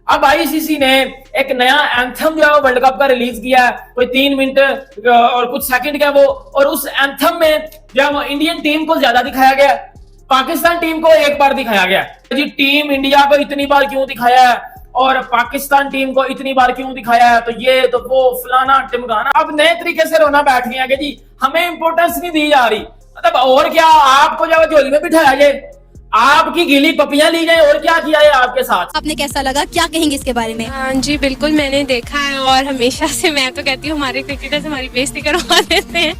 अब आईसीसी ने एक नया एंथम जो है वर्ल्ड कप का रिलीज किया है, कोई 3 मिनट और कुछ सेकंड का वो, और उस एंथम में जो है वो इंडियन टीम को ज्यादा दिखाया गया, पाकिस्तान टीम को एक बार दिखाया गया। जी टीम इंडिया को इतनी बार क्यों दिखाया है और पाकिस्तान टीम को इतनी बार क्यों दिखाया है, तो ये तो वो फलाना टिमकाना। अब नए तरीके से रोना बैठ गया कि जी हमें इंपोर्टेंस नहीं दी जा रही। मतलब और क्या, आपको जब झोली में बिठाया जाए, आपकी गीली पपियां ली जाए, और क्या किया है आपके साथ। आपने कैसा लगा, क्या कहेंगे इसके बारे में? हाँ जी बिल्कुल, मैंने देखा है और हमेशा से मैं तो कहती हूँ हमारे क्रिकेटर्स हमारी बेइज्जती करवा देते हैं।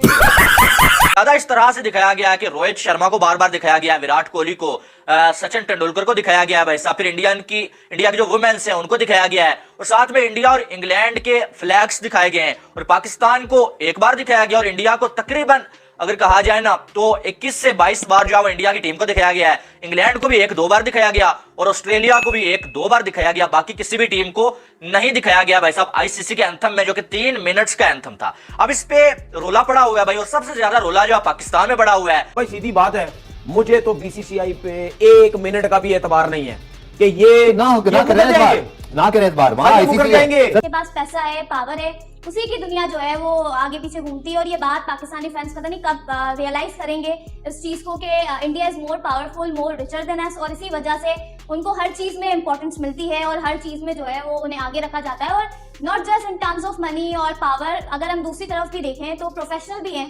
ज्यादा इस तरह से दिखाया गया है कि रोहित शर्मा को बार बार दिखाया गया है, विराट कोहली को, सचिन तेंदुलकर को दिखाया गया है भाई साहब, फिर इंडिया की जो वुमेन्स हैं उनको दिखाया गया है, और साथ में इंडिया और इंग्लैंड के फ्लैग्स दिखाए गए हैं, और पाकिस्तान को एक बार दिखाया गया, और इंडिया को तकरीबन अगर कहा जाए ना तो 21 से 22 बार जो है इंडिया की टीम को दिखाया गया है। इंग्लैंड को भी 1-2 बार दिखाया गया, और ऑस्ट्रेलिया को भी 1-2 बार दिखाया गया, बाकी किसी भी टीम को नहीं दिखाया गया भाई साहब आईसीसी के एंथम में, जो कि 3 मिनट्स का एंथम था। अब इस पे रोला पड़ा हुआ है भाई, और सबसे ज्यादा रोला जो है पाकिस्तान में पड़ा हुआ है। भाई सीधी बात है, मुझे तो बीसीसीआई पे 1 मिनट का भी एतबार नहीं है कि ये ना करे इस बार वहां के पास पैसा है, पावर है, उसी की दुनिया जो है वो आगे पीछे घूमती है। और ये बात पाकिस्तानी फैंस पता नहीं कब रियलाइज करेंगे इस चीज को कि India is more powerful, more richer than us, और इसी वजह से उनको हर चीज में इंपॉर्टेंस मिलती है और हर चीज में जो है वो उन्हें आगे रखा जाता है। और not just in terms of money और पावर, अगर हम दूसरी तरफ भी देखें तो प्रोफेशनल भी हैं।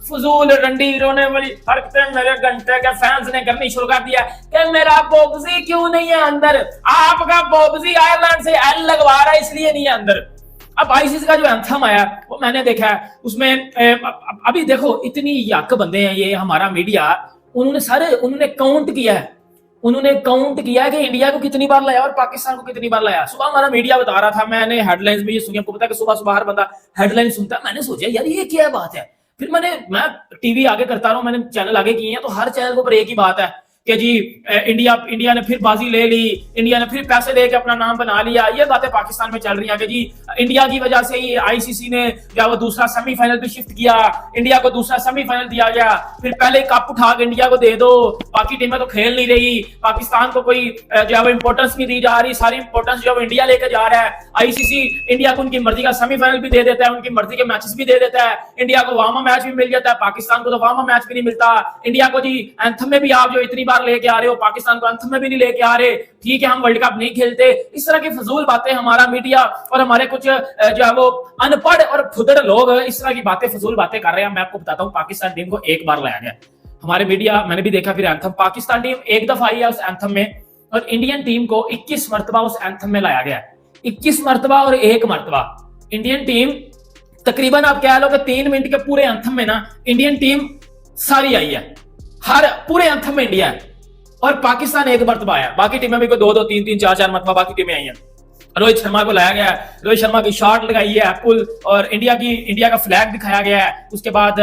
फजूल रंडी रोने वाली हरकतें मेरे घंटे के फैंस ने करनी शुरू कर दिया कि मेरा बॉक्सी क्यों नहीं है अंदर। आपका बॉक्सी आयरलैंड से एल लगवा रहा है इसलिए नहीं है अंदर। अब आईसीसी का जो एंथम आया वो मैंने देखा है, उसमें अभी देखो इतनी यक बंदे हैं ये हमारा मीडिया, उन्होंने काउंट किया है, कि इंडिया को कितनी बार लाया और पाकिस्तान को कितनी बार लाया। सुबह हमारा मीडिया बता रहा था, मैंने हेडलाइंस में ये सुनी, आपको पता है कि सुबह सुबह हर बंदा हेडलाइन सुनता है। मैंने सोचा यार ये क्या बात है, फिर मैं टीवी आगे करता रहा हूं, मैंने चैनल आगे किए हैं, तो हर चैनल के ऊपर एक ही बात है कि जी इंडिया ने फिर बाजी ले ली, इंडिया ने फिर पैसे दे के अपना नाम बना लिया। ये बातें पाकिस्तान में चल रही हैं कि जी इंडिया की वजह से ही आईसीसी ने या वो दूसरा सेमीफाइनल भी शिफ्ट किया, इंडिया को दूसरा सेमीफाइनल दिया गया, फिर पहले कप उठा के इंडिया को दे दो, बाकी टीमें तो खेल नहीं रही, पाकिस्तान को कोई जो है इंपोर्टेंस नहीं दी जा रही, सारी इंपोर्टेंस जो है इंडिया लेकर जा रहा है। आईसीसी इंडिया को उनकी मर्जी का सेमीफाइनल भी दे देता है, उनकी मर्जी के मैचेस भी दे देता है, इंडिया को वार्म अप मैच भी मिल जाता है, पाकिस्तान को तो वार्म अप मैच भी नहीं मिलता। इंडिया को जी एंथम में भी आप जो इतनी बार लेके आ रहे हो, पाकिस्तान को एंथम में भी नहीं लेके आ रहे, ठीक है हम वर्ल्ड कप नहीं खेलते। इस तरह की फजूल बातें हमारा मीडिया और हमारे कुछ जो है वो अनपढ़ और फुदड़ लोग इस तरह की बातें, फजूल बातें कर रहे हैं। मैं आपको बताता हूँ, पाकिस्तान टीम को एक बार लाया गया हमारे मीडिया, मैंने भी देखा फिर एंथम, पाकिस्तान टीम एक दफा आई है उस एंथम में, और इंडियन टीम को 21 मरतबा उस एंथम में लाया गया। 21 मरतबा और 1 मरतबा इंडियन टीम, तकरीबन आप कह लो कि 3 मिनट के पूरे एंथम में ना इंडियन टीम सारी आई है, हर पूरे एंथम में इंडिया है, और पाकिस्तान 1 मरतबा आया। बाकी टीमें भी 2-2, 3-3, 4-4 मरतबा बाकी टीमें आई हैं। रोहित शर्मा को लाया गया है, रोहित शर्मा की शॉट लगाई है पुल, और इंडिया का फ्लैग दिखाया गया है। उसके बाद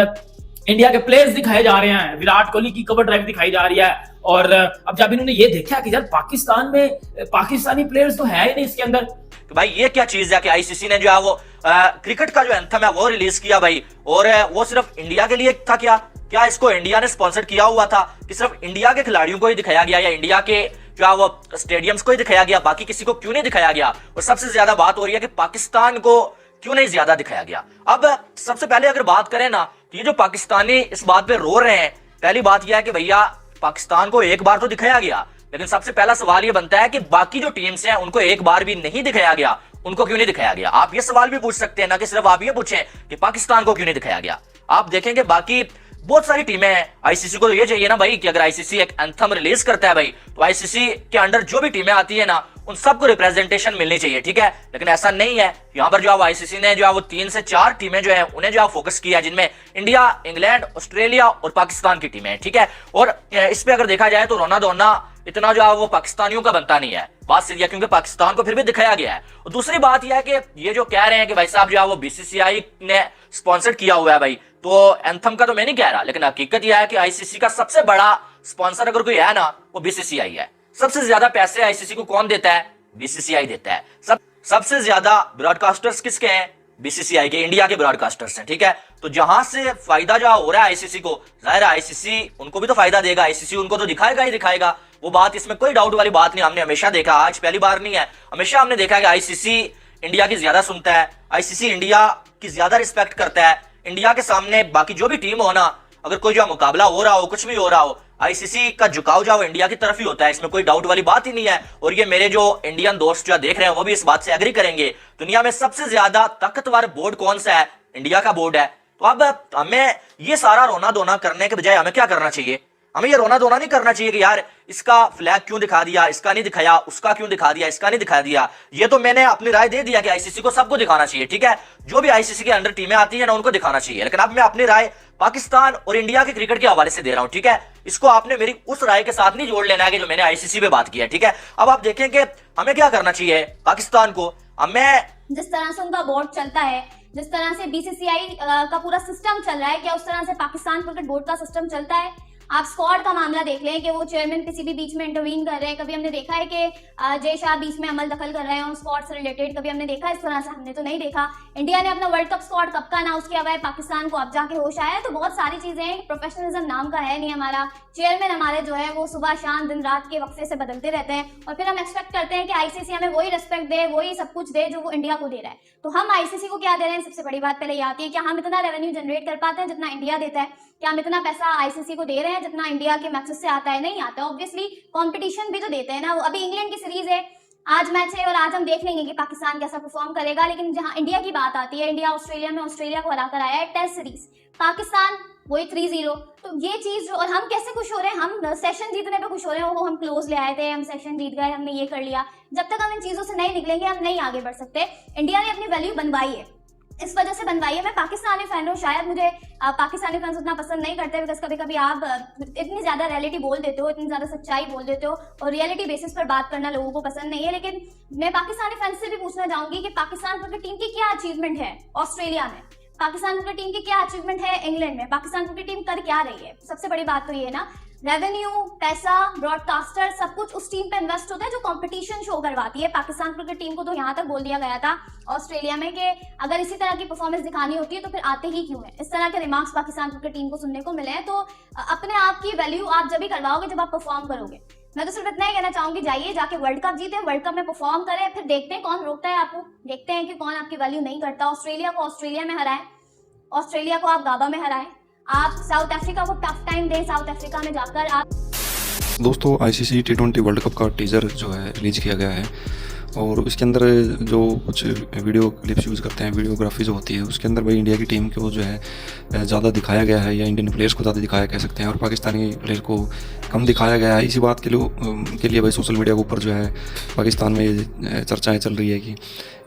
इंडिया के प्लेयर्स दिखाए जा रहे हैं, विराट कोहली की कवर ड्राइव दिखाई जा रही है। और अब जब इन्होंने ये देखा कि यार पाकिस्तान में पाकिस्तानी प्लेयर्स तो है ही नहीं इसके अंदर, तो भाई ये क्या चीज है कि आईसीसी ने जो है वो क्रिकेट का जो एंथम है वो रिलीज किया भाई, और वो सिर्फ इंडिया के लिए था क्या इसको इंडिया ने स्पॉन्सर किया हुआ था कि सिर्फ इंडिया के खिलाड़ियों को ही दिखाया गया, या इंडिया के जो है वो स्टेडियम्स को ही दिखाया गया, बाकी किसी को क्यों नहीं दिखाया गया। और सबसे ज्यादा बात हो रही है कि पाकिस्तान को क्यों नहीं ज्यादा दिखाया गया। अब सबसे पहले अगर बात करें ना, तो ये जो पाकिस्तानी इस बात पे रो रहे हैं, पहली बात यह है कि भैया पाकिस्तान को एक बार तो दिखाया गया, लेकिन सबसे पहला सवाल ये बनता है कि बाकी जो टीम्स हैं उनको एक बार भी नहीं दिखाया गया, उनको क्यों नहीं दिखाया गया। आप ये सवाल भी पूछ सकते हैं ना कि सिर्फ आप ये पूछें कि पाकिस्तान को क्यों नहीं दिखाया गया। आप देखेंगे बाकी बहुत सारी टीमें हैं, आईसीसी को तो ये चाहिए ना भाई कि अगर आईसीसी एक एंथम रिलीज करता है भाई, तो आईसीसी के अंडर जो भी टीमें आती है ना उन सबको रिप्रेजेंटेशन मिलनी चाहिए, ठीक है। लेकिन ऐसा नहीं है, यहाँ पर जो है आईसीसी ने जो है वो 3 से 4 टीमें जो है उन्हें जो है फोकस किया है, जिनमें इंडिया, इंग्लैंड, ऑस्ट्रेलिया और पाकिस्तान की टीमें, ठीक है। और इस पे अगर देखा जाए तो रोना धोना इतना जो है वो पाकिस्तानियों का बनता नहीं है, बात सीधी है, क्योंकि पाकिस्तान को फिर भी दिखाया गया है। और दूसरी बात यह है कि ये जो कह रहे हैं कि भाई साहब जो है वो बीसीसीआई ने स्पॉन्सर किया हुआ है भाई, तो एंथम का तो मैं नहीं कह रहा, लेकिन हकीकत यह है कि आईसीसी का सबसे बड़ा स्पॉन्सर अगर कोई है ना वो बीसीसीआई है। सबसे ज्यादा पैसे आईसीसी को कौन देता है? बीसीसीआई देता है। सबसे ज्यादा ब्रॉडकास्टर्स किसके हैं? बीसीसीआई के, इंडिया के ब्रॉडकास्टर्स हैं, ठीक है। तो जहां से फायदा जो हो रहा है आईसीसी को, जाहिर है आईसीसी उनको भी तो फायदा देगा, आईसीसी उनको तो दिखाएगा ही दिखाएगा। वो बात, इसमें कोई डाउट वाली बात नहीं। हमने हमेशा देखा, आज पहली बार नहीं है, हमेशा हमने देखा कि आईसीसी इंडिया की ज्यादा सुनता है, आईसीसी इंडिया की ज्यादा रिस्पेक्ट करता है। इंडिया के सामने बाकी जो भी टीम हो ना, अगर कोई जो मुकाबला हो रहा हो, कुछ भी हो रहा हो, आईसीसी का झुकाव जो इंडिया की तरफ ही होता है, इसमें कोई डाउट वाली बात ही नहीं है। और ये मेरे जो इंडियन दोस्त जो देख रहे हैं वो भी इस बात से एग्री करेंगे। दुनिया में सबसे ज्यादा ताकतवर बोर्ड कौन सा है? इंडिया का बोर्ड है। तो अब हमें ये सारा रोना धोना करने के बजाय हमें क्या करना चाहिए? हमें ये रोना धोना नहीं करना चाहिए कि यार इसका फ्लैग क्यों दिखा दिया, इसका नहीं दिखाया, उसका क्यों दिखा दिया, इसका नहीं दिखा दिया। ये तो मैंने अपनी राय दे दिया कि आईसीसी को सबको दिखाना चाहिए, ठीक है, जो भी आईसीसी के अंडर टीमें आती है ना उनको दिखाना चाहिए। लेकिन अब मैं अपनी राय पाकिस्तान और इंडिया के क्रिकेट के हवाले से दे रहा हूं, ठीक है। इसको आपने मेरी उस राय के साथ नहीं जोड़ लेना है कि जो मैंने आईसीसी पे बात की है, ठीक है। अब आप देखें कि हमें क्या करना चाहिए पाकिस्तान को। हमें जिस तरह से उनका बोर्ड चलता है, जिस तरह से बीसीसीआई का पूरा सिस्टम चल रहा है, क्या उस तरह से पाकिस्तान क्रिकेट बोर्ड का सिस्टम चलता है? आप स्क्वाड का मामला देख लें कि वो चेयरमैन किसी भी बीच में इंटरवीन कर रहे हैं। कभी हमने देखा है कि जय शाह बीच में अमल दखल कर रहे हैं उन स्क्वाड से रिलेटेड, कभी हमने देखा इस तरह से? हमने तो नहीं देखा। इंडिया ने अपना वर्ल्ड कप स्क्वाड कब का अनाउंस किया हुआ है, पाकिस्तान को अब जाके होश आया है। तो बहुत सारी चीजें, प्रोफेशनलिज्म नाम का है नहीं हमारा। चेयरमैन हमारे जो है वो सुबह शाम दिन रात के वक्फे से बदलते रहते हैं और फिर हम एक्सपेक्ट करते हैं कि आईसीसी हमें वही रिस्पेक्ट दे, वही सब कुछ दे जो वो इंडिया को दे रहा है। तो हम आईसीसी को क्या दे रहे हैं? सबसे बड़ी बात पहले ये आती है, क्या हम इतना रेवेन्यू जनरेट कर पाते हैं जितना इंडिया देता है? क्या हम इतना पैसा आईसीसी को दे रहे हैं जितना इंडिया के मैचेस से आता है? नहीं आता। ऑब्वियसली कंपटीशन भी तो देते हैं ना। वो अभी इंग्लैंड की सीरीज है, आज मैच है और आज हम देख लेंगे कि पाकिस्तान कैसा परफॉर्म करेगा। लेकिन जहां इंडिया की बात आती है, इंडिया ऑस्ट्रेलिया में ऑस्ट्रेलिया को हराकर आया है टेस्ट सीरीज, पाकिस्तान वही 3-0। तो ये चीज जो, और हम कैसे खुश हो रहे हैं? हम सेशन जीतने पे खुश हो रहे हैं। वो हम क्लोज ले आए थे, हम सेशन जीत गए, हमने ये कर लिया। जब तक हम इन चीजों से नहीं निकलेंगे हम नहीं आगे बढ़ सकते। इंडिया ने अपनी वैल्यू बनवाई है, इस वजह से बनवाई है। मैं पाकिस्तानी फैन हूँ, शायद मुझे पाकिस्तानी फैंस उतना पसंद नहीं करते, बिकॉज कभी कभी आप इतनी ज्यादा रियलिटी बोल देते हो, इतनी ज्यादा सच्चाई बोल देते हो और रियलिटी बेसिस पर बात करना लोगों को पसंद नहीं है। लेकिन मैं पाकिस्तानी फैंस से भी पूछना चाहूंगी कि पाकिस्तान क्रिकेट टीम की क्या अचीवमेंट है ऑस्ट्रेलिया में, पाकिस्तान क्रिकेट टीम की क्या अचीवमेंट है इंग्लैंड में, पाकिस्तान क्रिकेट टीम कर क्या रही है? सबसे बड़ी बात तो ये है ना, रेवेन्यू, पैसा, ब्रॉडकास्टर, सब कुछ उस टीम पे इन्वेस्ट होता है जो कंपटीशन शो करवाती है। पाकिस्तान क्रिकेट टीम को तो यहाँ तक बोल दिया गया था ऑस्ट्रेलिया में कि अगर इसी तरह की परफॉर्मेंस दिखानी होती है तो फिर आते ही क्यों है? इस तरह के रिमार्क्स पाकिस्तान क्रिकेट टीम को सुनने को मिले हैं। तो अपने आप की वैल्यू आप जब भी करवाओगे जब आप परफॉर्म करोगे। मैं तो सिर्फ इतना ही कहना चाहूंगी, जाइए जाके वर्ल्ड कप जीते, वर्ल्ड कप में परफॉर्म करें, फिर देखते हैं कौन रोकता है आपको, देखते हैं कि कौन आपकी वैल्यू नहीं करता। ऑस्ट्रेलिया को ऑस्ट्रेलिया में हराएं, ऑस्ट्रेलिया को आप गाबा में हराएं, आप साउथ अफ्रीका को टफ टाइम दें, साउथ अफ्रीका में जाकर आप। दोस्तों आईसीसी T20 वर्ल्ड कप का टीज़र जो है रिलीज किया गया है और उसके अंदर जो कुछ वीडियो क्लिप्स यूज़ करते हैं, वीडियोग्राफी जो होती है उसके अंदर भाई इंडिया की टीम को जो है ज़्यादा दिखाया गया है या इंडियन प्लेयर्स को ज़्यादा दिखाया कह सकते हैं और पाकिस्तानी प्लेयर को कम दिखाया गया है। इसी बात के लिए भाई सोशल मीडिया के ऊपर जो है पाकिस्तान में चर्चाएँ चल रही है कि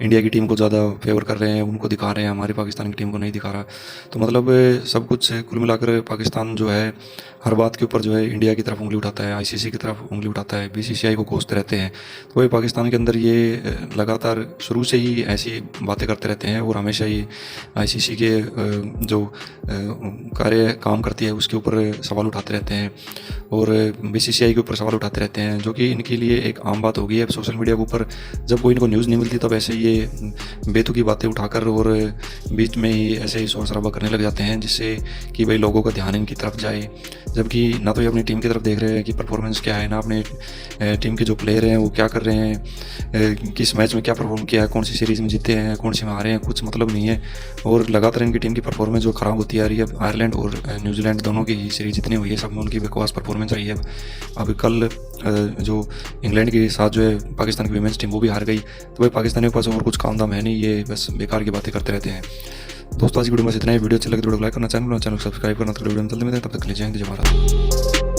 इंडिया की टीम को ज़्यादा फेवर कर रहे हैं, उनको दिखा रहे हैं, हमारी पाकिस्तान की टीम को नहीं दिखा रहा। तो मतलब सब कुछ कुल मिलाकर पाकिस्तान जो है हर बात के ऊपर जो है इंडिया की तरफ उंगली उठाता है, आईसीसी की तरफ उंगली उठाता है, बीसीसीआई को कोसते रहते हैं। तो वही पाकिस्तान के अंदर ये लगातार शुरू से ही ऐसी बातें करते रहते हैं और हमेशा ही आईसीसी के जो काम करती है उसके ऊपर सवाल उठाते रहते हैं और बीसीसीआई के ऊपर सवाल उठाते रहते हैं, जो कि इनके लिए एक आम बात हो गई है। अब सोशल मीडिया के ऊपर जब कोई इनको न्यूज़ नहीं मिलती तब ऐसे ये बेतुकी बातें उठाकर और बीच में ही ऐसे ही शोर शराबा करने लग जाते हैं जिससे कि भाई लोगों का ध्यान इनकी तरफ जाए, जबकि ना तो ये अपनी टीम की तरफ देख रहे हैं कि परफॉर्मेंस क्या है, ना अपने टीम के जो प्लेयर हैं वो क्या कर रहे हैं, किस मैच में क्या परफॉर्म किया है, कौन सी सीरीज़ में जीते हैं, कौन सी में हारे हैं, कुछ मतलब नहीं है। और लगातार इनकी टीम की परफॉर्मेंस जो ख़राब होती आ रही है। आयरलैंड और न्यूजीलैंड दोनों की ही सीरीज जितनी हुई है सब में उनकी बकवास परफॉर्मेंस रही है। अब कल जो इंग्लैंड के साथ जो है पाकिस्तान की वीमेंस टीम वो भी हार गई। तो भाई पाकिस्तानियों के पास और कुछ काम दाम है नहीं, ये बस बेकार की बातें करते रहते हैं। दोस्तों आज की वीडियो में इतना ही। वीडियो अच्छी लगे तो वीडियो को लाइक करना, चैनल सब्सक्राइब करना, तो वीडियो में जल्दी मिलते हैं। तब तक के लिए जय हिंद, जय भारत।